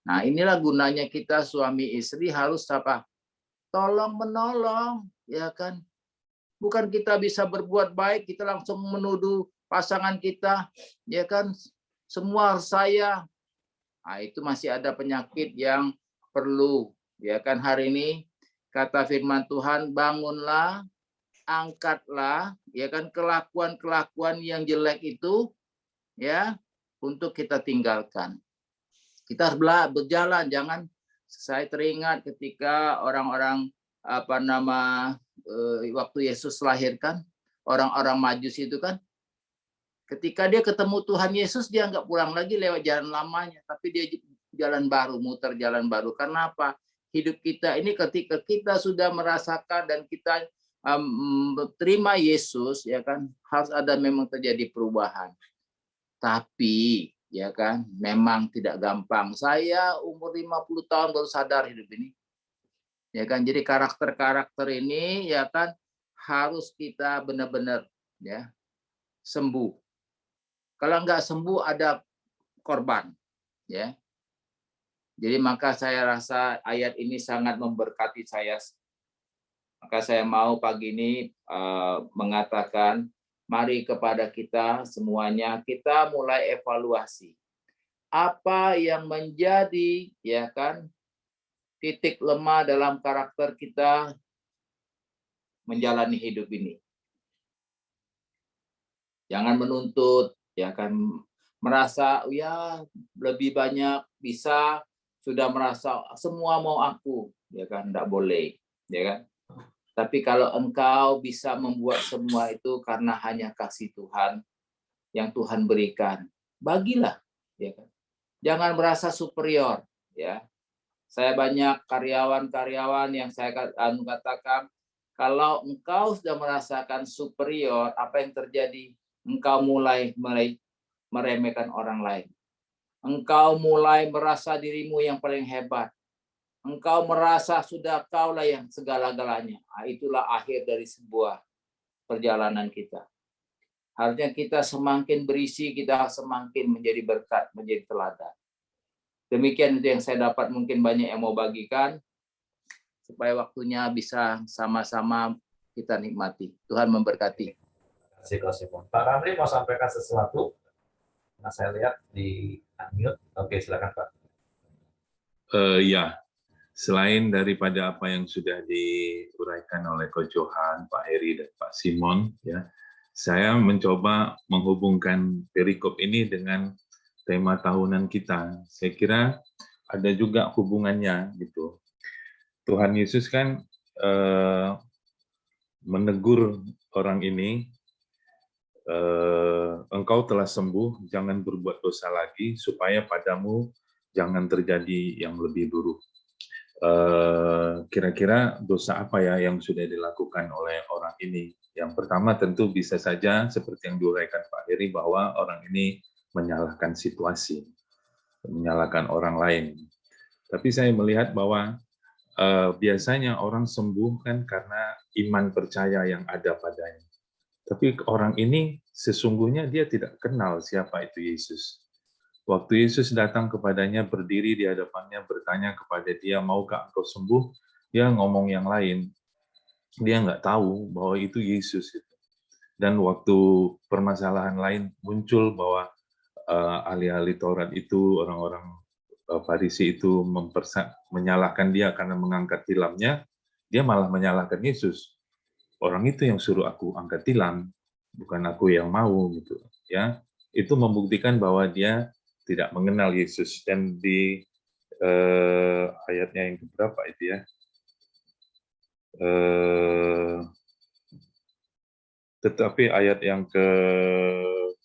C: Nah, inilah gunanya kita suami istri harus apa? Tolong menolong, ya kan? Bukan kita bisa berbuat baik, kita langsung menuduh pasangan kita, ya kan? Semua saya. Nah, itu masih ada penyakit yang perlu, ya kan, hari ini kata firman Tuhan, bangunlah, angkatlah, ya kan, kelakuan-kelakuan yang jelek itu, ya, untuk kita tinggalkan. Kita harus berjalan, jangan. Saya teringat ketika orang-orang waktu Yesus lahirkan, orang-orang Majus itu kan, ketika dia ketemu Tuhan Yesus, dia nggak pulang lagi lewat jalan lamanya, tapi dia jalan baru, muter jalan baru. Karena apa? Hidup kita ini ketika kita sudah merasakan dan kita terima Yesus, ya kan, harus ada memang terjadi perubahan. Tapi ya kan, memang tidak gampang. Saya umur 50 tahun baru sadar hidup ini. Ya kan, jadi karakter-karakter ini ya kan harus kita benar-benar ya sembuh. Kalau nggak sembuh ada korban, ya. Jadi maka saya rasa ayat ini sangat memberkati saya. Maka saya mau pagi ini mengatakan, mari kepada kita semuanya, kita mulai evaluasi. Apa yang menjadi ya kan titik lemah dalam karakter kita menjalani hidup ini. Jangan menuntut, ya kan, merasa ya lebih banyak bisa, sudah merasa semua mau aku, ya kan, enggak boleh, ya kan. Tapi kalau engkau bisa membuat semua itu karena hanya kasih Tuhan yang Tuhan berikan, bagilah, ya kan. Jangan merasa superior, ya. Saya banyak karyawan-karyawan yang saya katakan, kalau engkau sudah merasakan superior, apa yang terjadi? Engkau mulai meremehkan orang lain. Engkau mulai merasa dirimu yang paling hebat. Engkau merasa sudah kaulah yang segala-galanya. Nah, itulah akhir dari sebuah perjalanan kita. Harusnya kita semakin berisi, kita semakin menjadi berkat, menjadi teladan. Demikian itu yang saya dapat, mungkin banyak yang mau bagikan, supaya waktunya bisa sama-sama kita nikmati. Tuhan memberkati.
A: Terima kasih Coach Simon. Pak Ramli mau sampaikan sesuatu? Nah, saya lihat di unmute. Oke, silakan Pak.
D: Ya, selain daripada apa yang sudah diuraikan oleh Coach Johan, Pak Heri, dan Pak Simon, ya, saya mencoba menghubungkan perikop ini dengan tema tahunan kita. Saya kira ada juga hubungannya, gitu. Tuhan Yesus kan menegur orang ini, engkau telah sembuh, jangan berbuat dosa lagi, supaya padamu jangan terjadi yang lebih buruk. Kira-kira dosa apa ya yang sudah dilakukan oleh orang ini? Yang pertama tentu bisa saja seperti yang diuraikan Pak Heri, bahwa orang ini menyalahkan situasi, menyalahkan orang lain. Tapi saya melihat bahwa biasanya orang sembuh kan karena iman percaya yang ada padanya. Tapi orang ini sesungguhnya dia tidak kenal siapa itu Yesus. Waktu Yesus datang kepadanya, berdiri di hadapannya, bertanya kepada dia, maukah engkau sembuh? Dia ngomong yang lain. Dia nggak tahu bahwa itu Yesus. Dan waktu permasalahan lain muncul bahwa ahli-ahli Taurat itu, orang-orang Farisi itu menyalahkan dia karena mengangkat tilamnya, dia malah menyalahkan Yesus. Orang itu yang suruh aku angkat tilam, bukan aku yang mau, gitu ya. Itu membuktikan bahwa dia tidak mengenal Yesus. Dan di ayatnya yang keberapa itu ya, tetapi ayat yang ke-13,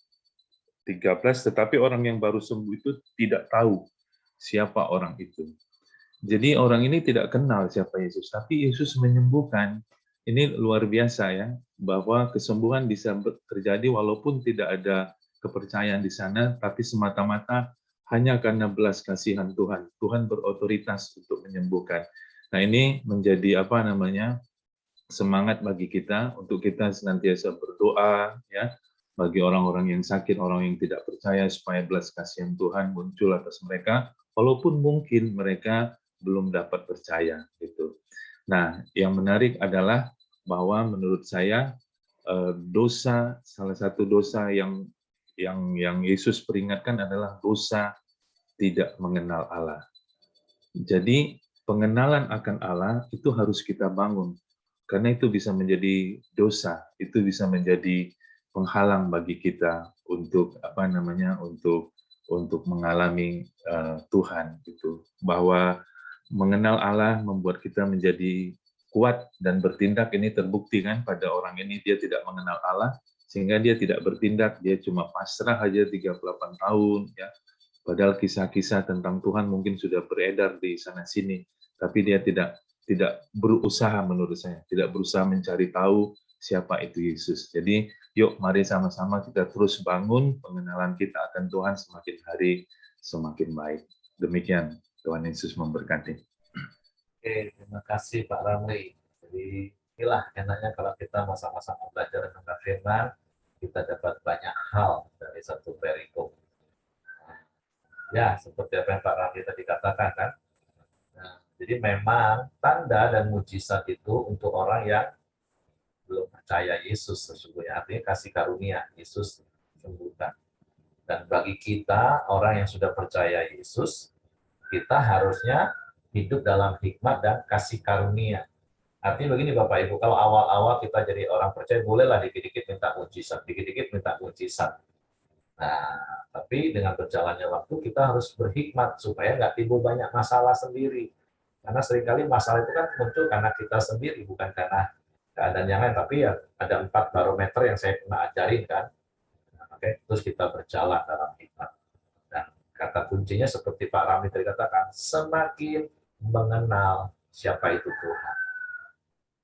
D: tetapi orang yang baru sembuh itu tidak tahu siapa orang itu. Jadi orang ini tidak kenal siapa Yesus, tapi Yesus menyembuhkan. Ini luar biasa ya, bahwa kesembuhan bisa terjadi walaupun tidak ada kepercayaan di sana, tapi semata-mata hanya karena belas kasihan Tuhan. Tuhan berotoritas untuk menyembuhkan. Nah, ini menjadi semangat bagi kita untuk kita senantiasa berdoa ya, bagi orang-orang yang sakit, orang yang tidak percaya, supaya belas kasihan Tuhan muncul atas mereka, walaupun mungkin mereka belum dapat percaya gitu. Nah, yang menarik adalah bahwa menurut saya dosa, salah satu dosa yang Yesus peringatkan adalah dosa tidak mengenal Allah. Jadi pengenalan akan Allah itu harus kita bangun, karena itu bisa menjadi dosa, itu bisa menjadi penghalang bagi kita untuk untuk mengalami Tuhan gitu. Bahwa mengenal Allah membuat kita menjadi kuat dan bertindak. Ini terbukti kan pada orang ini, dia tidak mengenal Allah sehingga dia tidak bertindak, dia cuma pasrah aja 38 tahun ya. Padahal kisah-kisah tentang Tuhan mungkin sudah beredar di sana sini, tapi dia tidak berusaha, menurut saya tidak berusaha mencari tahu siapa itu Yesus. Jadi yuk mari sama-sama kita terus bangun pengenalan kita akan Tuhan, semakin hari semakin baik. Demikian, Tuhan Yesus memberkati.
A: Oke, terima kasih Pak Ramli. Jadi inilah enaknya kalau kita sama-sama belajar tentang firman, kita dapat banyak hal dari satu perikop. Ya, seperti apa yang Pak Ramli tadi katakan kan. Nah, jadi memang tanda dan mujizat itu untuk orang yang belum percaya Yesus sesungguhnya, artinya kasih karunia Yesus sembuhkan. Dan bagi kita orang yang sudah percaya Yesus, kita harusnya hidup dalam hikmat dan kasih karunia. Artinya begini Bapak Ibu, kalau awal-awal kita jadi orang percaya, bolehlah dikit-dikit minta mujizat, dikit-dikit minta mujizat. Nah, tapi dengan berjalannya waktu kita harus berhikmat supaya nggak timbul banyak masalah sendiri. Karena seringkali masalah itu kan muncul karena kita sendiri, bukan karena keadaan yang lain. Tapi ya ada 4 barometer yang saya pernah ajarin kan. Nah, oke, terus kita berjalan dalam hikmat. Dan kata kuncinya seperti Pak Ramli tadi katakan, semakin mengenal siapa itu Tuhan.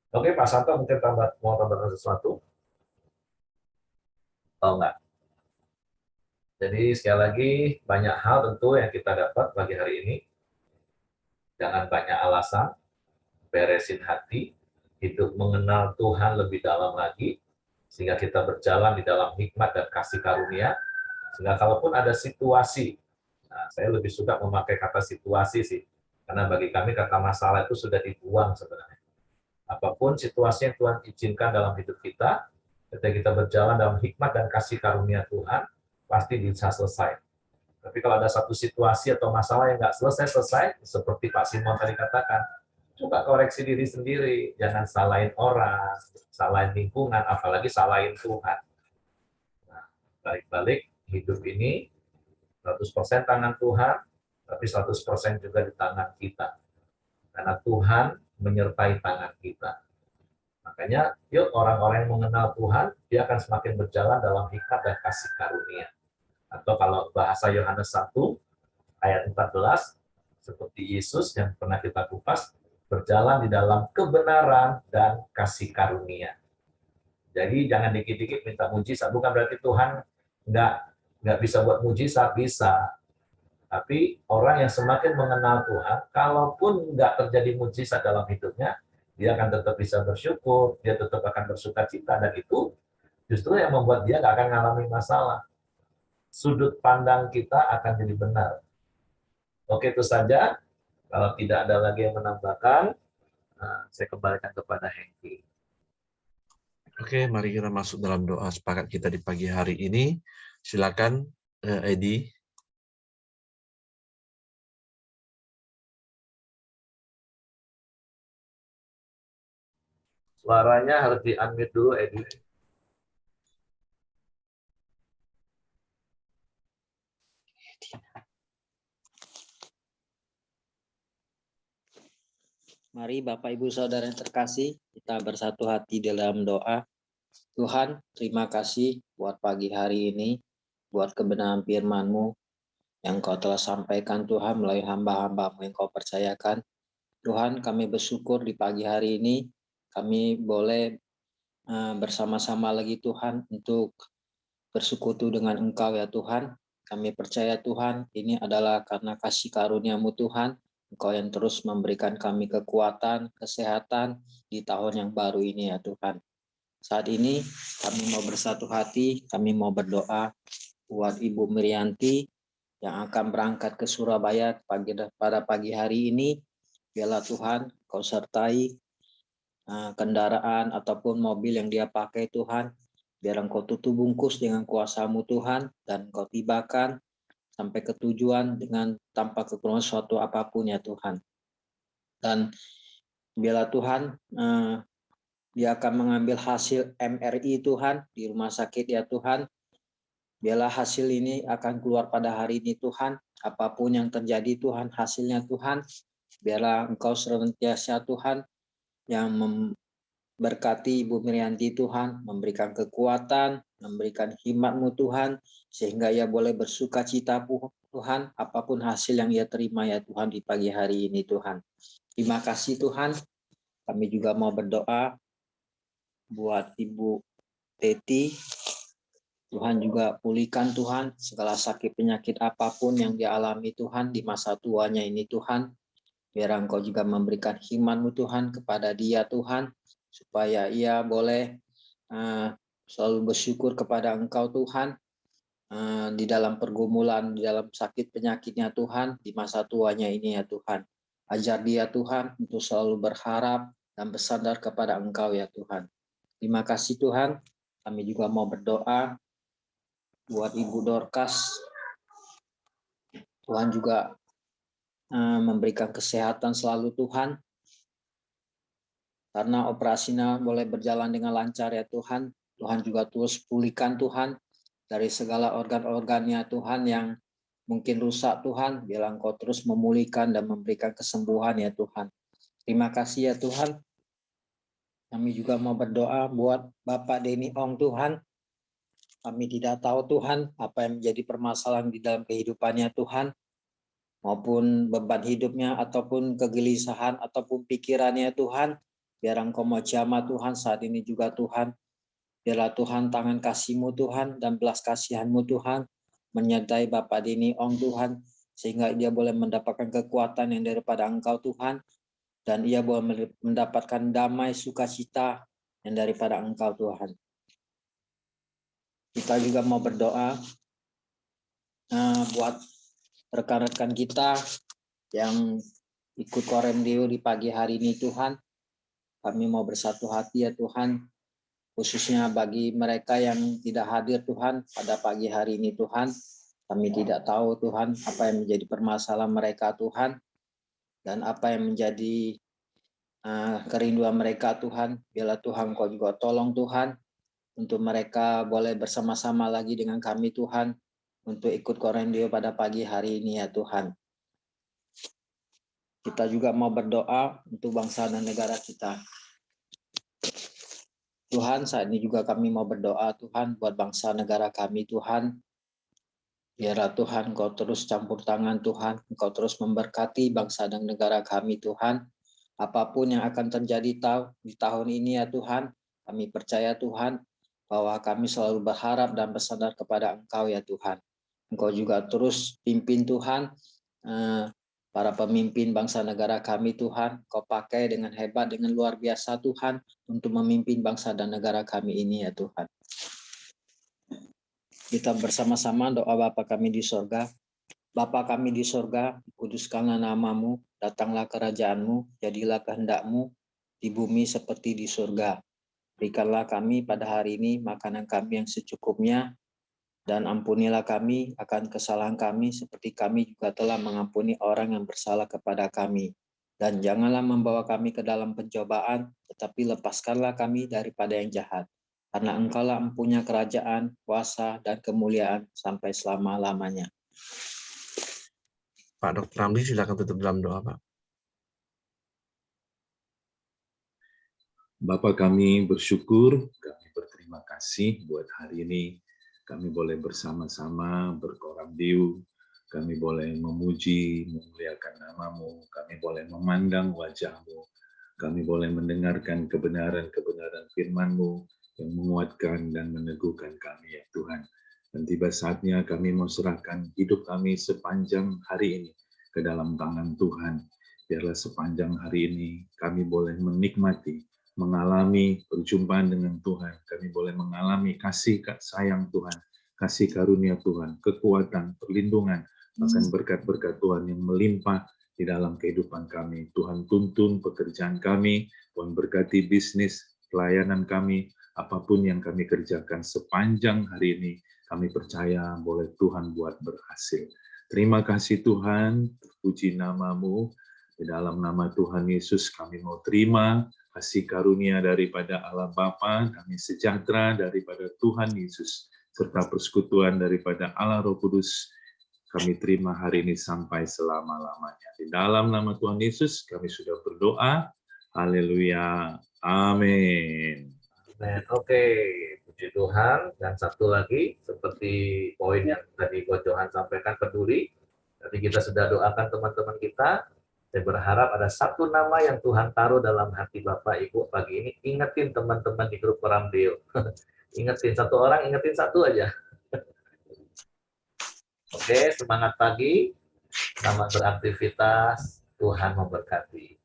A: Oke, Pak Santo mungkin mau tambahkan sesuatu? Oh enggak. Jadi sekali lagi banyak hal tentu yang kita dapat pagi hari ini. Jangan banyak alasan, beresin hati, hidup mengenal Tuhan lebih dalam lagi, sehingga kita berjalan di dalam hikmat dan kasih karunia, sehingga kalaupun ada situasi, nah saya lebih suka memakai kata situasi sih, karena bagi kami kata masalah itu sudah dibuang sebenarnya. Apapun situasi yang Tuhan izinkan dalam hidup kita, ketika kita berjalan dalam hikmat dan kasih karunia Tuhan, pasti bisa selesai. Tapi kalau ada satu situasi atau masalah yang nggak selesai, seperti Pak Simon tadi katakan, coba koreksi diri sendiri. Jangan salahin orang, salahin lingkungan, apalagi salahin Tuhan. Nah, balik-balik, hidup ini 100% tangan Tuhan, tapi 100% juga di tangan kita. Karena Tuhan menyertai tangan kita. Makanya, yuk orang-orang yang mengenal Tuhan, dia akan semakin berjalan dalam hikmat dan kasih karunia. Atau kalau bahasa Yohanes 1, ayat 14, seperti Yesus yang pernah kita kupas, berjalan di dalam kebenaran dan kasih karunia. Jadi jangan dikit-dikit minta mujizat. Bukan berarti Tuhan nggak bisa buat mujizat, bisa. Tapi orang yang semakin mengenal Tuhan, kalaupun nggak terjadi mujizat dalam hidupnya, dia akan tetap bisa bersyukur, dia tetap akan bersuka cita, dan itu justru yang membuat dia nggak akan mengalami masalah. Sudut pandang kita akan jadi benar. Oke, itu saja. Kalau tidak ada lagi yang menambahkan, saya kembalikan kepada Hengki.
E: Oke, mari kita masuk dalam doa sepakat kita di pagi hari ini. Silakan, Edi.
A: Suaranya harus di-unmute dulu, Edi.
F: Mari Bapak Ibu Saudara yang terkasih, kita bersatu hati dalam doa. Tuhan, terima kasih buat pagi hari ini, buat kebenaran firman-Mu yang Kau telah sampaikan Tuhan melalui hamba-hamba-Mu yang Kau percayakan. Tuhan, kami bersyukur di pagi hari ini, kami boleh bersama-sama lagi Tuhan untuk bersekutu dengan Engkau ya Tuhan. Kami percaya Tuhan, ini adalah karena kasih karunia-Mu Tuhan, Engkau yang terus memberikan kami kekuatan, kesehatan di tahun yang baru ini ya Tuhan. Saat ini kami mau bersatu hati, kami mau berdoa buat Ibu Mirianti yang akan berangkat ke Surabaya pada pagi hari ini. Biarlah Tuhan, Kau sertai kendaraan ataupun mobil yang dia pakai Tuhan. Biar Engkau tutup bungkus dengan kuasa-Mu Tuhan, dan Engkau tibakan sampai ke tujuan dengan tanpa kekurangan suatu apapun ya Tuhan. Dan biarlah Tuhan, dia akan mengambil hasil MRI Tuhan di rumah sakit ya Tuhan. Biarlah hasil ini akan keluar pada hari ini Tuhan. Apapun yang terjadi Tuhan, hasilnya Tuhan. Biarlah Engkau senantiasa Tuhan yang berkati Ibu Mirianti Tuhan, memberikan kekuatan, memberikan hikmat-Mu Tuhan, sehingga ia boleh bersuka cita Tuhan, apapun hasil yang ia terima ya Tuhan di pagi hari ini Tuhan. Terima kasih Tuhan. Kami juga mau berdoa buat Ibu Teti. Tuhan juga pulihkan Tuhan segala sakit penyakit apapun yang dia alami Tuhan di masa tuanya ini Tuhan. Biar Engkau juga memberikan hikmat-Mu Tuhan kepada dia Tuhan, supaya ia boleh selalu bersyukur kepada Engkau Tuhan di dalam pergumulan, di dalam sakit penyakitnya Tuhan, di masa tuanya ini ya Tuhan. Ajar dia Tuhan untuk selalu berharap dan bersandar kepada Engkau ya Tuhan. Terima kasih Tuhan. Kami juga mau berdoa buat Ibu Dorcas. Tuhan juga memberikan kesehatan selalu Tuhan. Karena operasinya boleh berjalan dengan lancar ya Tuhan. Tuhan juga terus pulihkan Tuhan dari segala organ-organnya Tuhan yang mungkin rusak Tuhan. Biar Engkau terus memulihkan dan memberikan kesembuhan ya Tuhan. Terima kasih ya Tuhan. Kami juga mau berdoa buat Bapak Denny Ong Tuhan. Kami tidak tahu Tuhan apa yang menjadi permasalahan di dalam kehidupannya Tuhan. Maupun beban hidupnya ataupun kegelisahan ataupun pikirannya Tuhan. Biar Engkau mau jamah Tuhan saat ini juga Tuhan. Biarlah Tuhan tangan kasih-Mu Tuhan dan belas kasihan-Mu Tuhan menyertai Bapak Denny Ong Tuhan, sehingga dia boleh mendapatkan kekuatan yang daripada Engkau Tuhan, dan ia boleh mendapatkan damai sukacita yang daripada Engkau Tuhan. Kita juga mau berdoa buat rekan-rekan kita yang ikut Korem Deo di pagi hari ini Tuhan. kami mau bersatu hati ya Tuhan, khususnya bagi mereka yang tidak hadir Tuhan pada pagi hari ini Tuhan. Kami tidak tahu Tuhan apa yang menjadi permasalahan mereka Tuhan, dan apa yang menjadi kerinduan mereka Tuhan. Biarlah Tuhan Kau juga tolong Tuhan, untuk mereka boleh bersama-sama lagi dengan kami Tuhan, untuk ikut korendio pada pagi hari ini ya Tuhan. Kita juga mau berdoa untuk bangsa dan negara kita. Tuhan, saat ini juga kami mau berdoa Tuhan buat bangsa negara kami Tuhan. Biarlah Tuhan Kau terus campur tangan Tuhan, Kau terus memberkati bangsa dan negara kami Tuhan. Apapun yang akan terjadi di tahun ini ya Tuhan, kami percaya Tuhan bahwa kami selalu berharap dan bersandar kepada Engkau ya Tuhan. Engkau juga terus pimpin Tuhan para pemimpin bangsa negara kami Tuhan. Kau pakai dengan hebat, dengan luar biasa Tuhan, untuk memimpin bangsa dan negara kami ini ya Tuhan. Kita bersama-sama doa Bapa kami di sorga. Bapa kami di sorga, kuduskanlah nama-Mu, datanglah kerajaan-Mu, jadilah kehendak-Mu di bumi seperti di surga. Berikanlah kami pada hari ini makanan kami yang secukupnya, dan ampunilah kami akan kesalahan kami seperti kami juga telah mengampuni orang yang bersalah kepada kami. Dan janganlah membawa kami ke dalam pencobaan, tetapi lepaskanlah kami daripada yang jahat. Karena Engkaulah empunya kerajaan, kuasa, dan kemuliaan sampai selama-lamanya.
E: Pak Dr. Ramli, silakan tutup dalam doa, Pak.
D: Bapa kami bersyukur, kami berterima kasih buat hari ini. Kami boleh bersama-sama berkoramdiu, kami boleh memuji, memuliakan nama-Mu, kami boleh memandang wajah-Mu, kami boleh mendengarkan kebenaran-kebenaran firman-Mu yang menguatkan dan meneguhkan kami ya Tuhan. Dan tiba saatnya kami mau serahkan hidup kami sepanjang hari ini ke dalam tangan Tuhan. Biarlah sepanjang hari ini kami boleh menikmati, mengalami perjumpaan dengan Tuhan. Kami boleh mengalami kasih sayang Tuhan, kasih karunia Tuhan, kekuatan, perlindungan, bahkan berkat-berkat Tuhan yang melimpah di dalam kehidupan kami. Tuhan tuntun pekerjaan kami, Tuhan berkati bisnis, pelayanan kami, apapun yang kami kerjakan sepanjang hari ini, kami percaya boleh Tuhan buat berhasil. Terima kasih Tuhan, puji nama-Mu. Di dalam nama Tuhan Yesus kami mau terima kasih karunia daripada Allah Bapa, kami sejahtera daripada Tuhan Yesus, serta persekutuan daripada Allah Roh Kudus, kami terima hari ini sampai selama-lamanya. Di dalam nama Tuhan Yesus kami sudah berdoa. Haleluya. Amin.
A: Nah, oke, puji Tuhan. Dan satu lagi, seperti poin yang tadi Coach Johan sampaikan, peduli. Tadi kita sudah doakan teman-teman kita. Saya berharap ada satu nama yang Tuhan taruh dalam hati Bapak Ibu pagi ini. Ingetin teman-teman di grup Koramdio. Ingetin satu orang, ingetin satu aja. Oke, semangat pagi. Selamat beraktivitas. Tuhan memberkati.